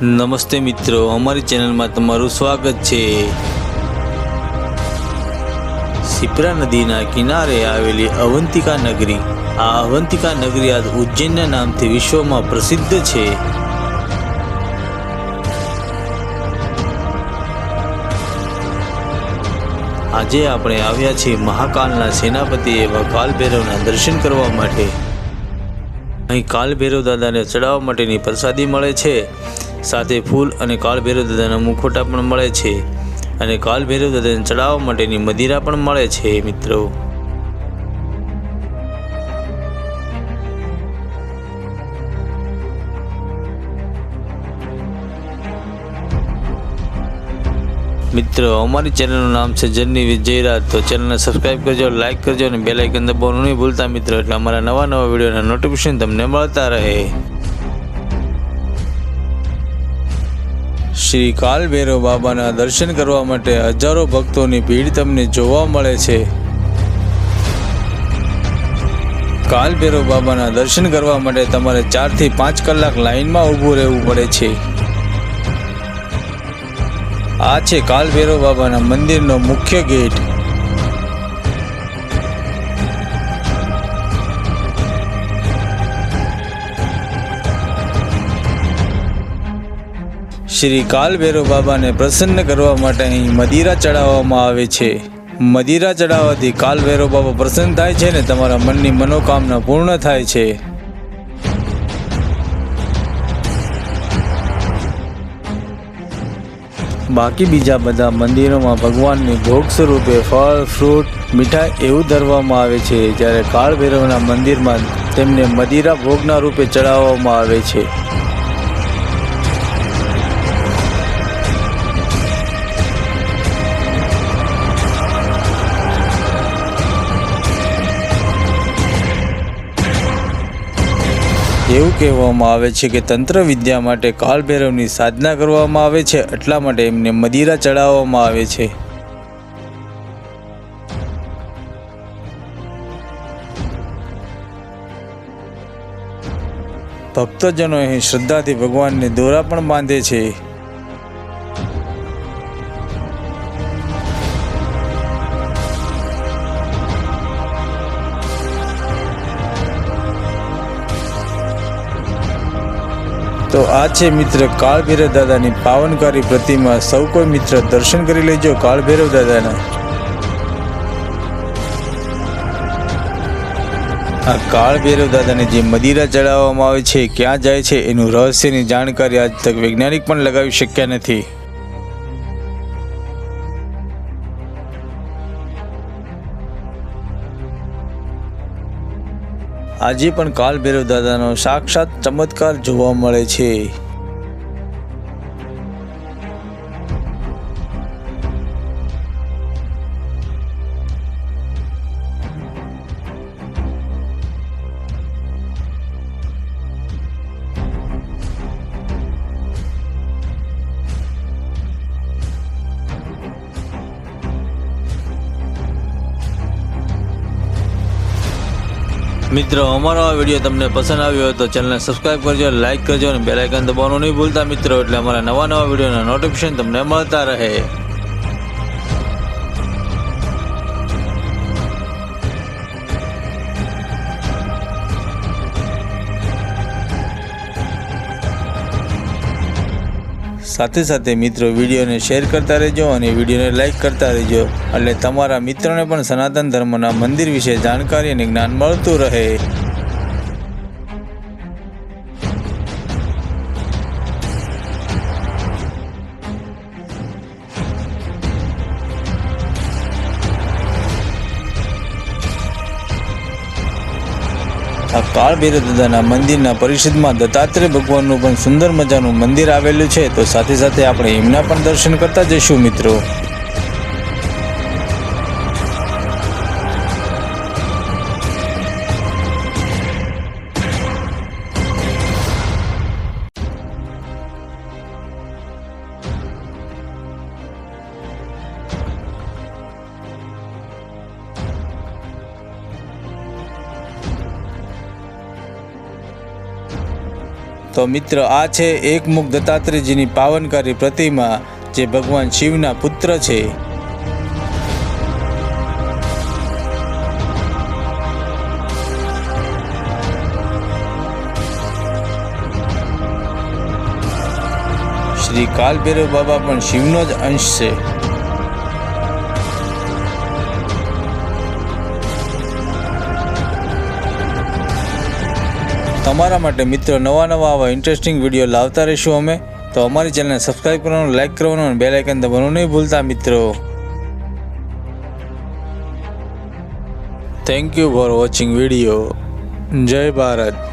નમસ્તે મિત્રો, અમારી ચેનલમાં તમારું સ્વાગત છે। શિપ્રા નદીના કિનારે આવેલી અવંતિકા નગરી। આ અવંતિકા નગરી આજ ઉજ્જૈનના નામથી વિશ્વમાં પ્રસિદ્ધ છે। આજે આપણે આવ્યા છીએ મહાકાલના સેનાપતિ એવા કાલભૈરવના દર્શન કરવા માટે। અહીં કાલભૈરવ દાદાને ચડાવવા માટેની પ્રસાદી મળે છે, સાથે ફૂલ અને કાલભૈરવ દાદાના મુખોટા પણ મળે છે અને કાલભૈરવ દાદાને ચડાવવા માટેની મદિરા પણ મળે છે। મિત્રો અમારી ચેનલનું નામ છે જર્ની વિથ જયરાજ। તો ચેનલને સબસ્ક્રાઈબ કરજો, લાઈક કરજો અને બેલ આઇકન દબાવવાનું નહીં ભૂલતા મિત્રો, એટલે અમારા નવા વિડીયોના નોટિફિકેશન તમને મળતા રહે। શ્રી કાલભૈરવ બાબાના દર્શન કરવા માટે હજારો ભક્તોની ભીડ તમને જોવા મળે છે। કાલભૈરવ બાબાના દર્શન કરવા માટે તમારે 4 થી 5 કલાક લાઈનમાં ઊભું રહેવું પડે છે। આ છે કાલભૈરવ બાબાના મંદિરનો મુખ્ય ગેટ। શ્રી કાલભૈરવ બાબાને પ્રસન્ન કરવા માટે અહીં મદિરા ચડાવવામાં આવે છે। મદિરા ચડાવવાથી કાલભૈરવ બાબા પ્રસન્ન થાય છે ને તમારા મનની મનોકામના પૂર્ણ થાય છે। બાકી બીજા બધા મંદિરોમાં ભગવાનની ભોગ સ્વરૂપે ફળ, ફ્રૂટ, મીઠાઈ એવું ધરવામાં આવે છે, જ્યારે કાલભૈરવના મંદિરમાં તેમને મદિરા ભોગના રૂપે ચડાવવામાં આવે છે। એવું કહેવામાં આવે છે કે તંત્ર વિદ્યા માટે કાલભૈરવની સાધના કરવામાં આવે છે, એટલા માટે એમને મદિરા ચડાવવામાં આવે છે। ભક્તજનો અહીં શ્રદ્ધાથી ભગવાનને દોરા પણ બાંધે છે। તો આ છે મિત્ર કાલભૈરવ દાદાની પાવનકારી પ્રતિમા। સૌ કોઈ મિત્ર દર્શન કરી લેજો કાલભૈરવ દાદાના। આ કાલભૈરવ દાદાને જે મદિરા ચડાવવામાં આવે છે, ક્યાં જાય છે, એનું રહસ્યની જાણકારી આજ તક વૈજ્ઞાનિક પણ લગાવી શક્યા નથી। આજે પણ કાલભૈરવ દાદાનો સાક્ષાત ચમત્કાર જોવા મળે છે। મિત્રો અમારો આ વિડીયો તમને પસંદ આવ્યો હોય તો ચેનલને સબસ્ક્રાઈબ કરજો, લાઈક કરજો અને બેલ આઇકન દબાવવાનું નહીં ભૂલતા મિત્રો, એટલે અમારા નવા વિડીયોના નોટિફિકેશન તમને મળતા રહે। સાથે સાથે મિત્રો વિડીયોને શેર કરતા રહેજો અને વિડીયોને લાઈક કરતા રહેજો, એટલે તમારા મિત્રોને પણ સનાતન ધર્મના મંદિર વિશે જાણકારી અને જ્ઞાન મળતું રહે। આ કાલભૈરવ દાદાના મંદિરના પરિષદમાં દત્તાત્રેય ભગવાનનું પણ સુંદર મજાનું મંદિર આવેલું છે, તો સાથે સાથે આપણે એમના પણ દર્શન કરતા જઈશું મિત્રો। તો મિત્ર, આ છે એકમુખ દત્તાત્રેયજીની પાવનકારી પ્રતિમા, જે ભગવાન શિવના પુત્ર છે. શ્રી કાલભૈરવ બાબા પણ શિવનો જ અંશ છે. તમારા માટે મિત્રો નવા આવા ઇન્ટરેસ્ટિંગ વિડીયો લાવતા રહીશું અમે. તો અમારી ચેનલને સબસ્ક્રાઈબ કરવાનું, લાઈક કરવાનું અને બેલ આઇકન દબાવવાનું નહીં ભૂલતા મિત્રો. Thank you for watching video. જય ભારત.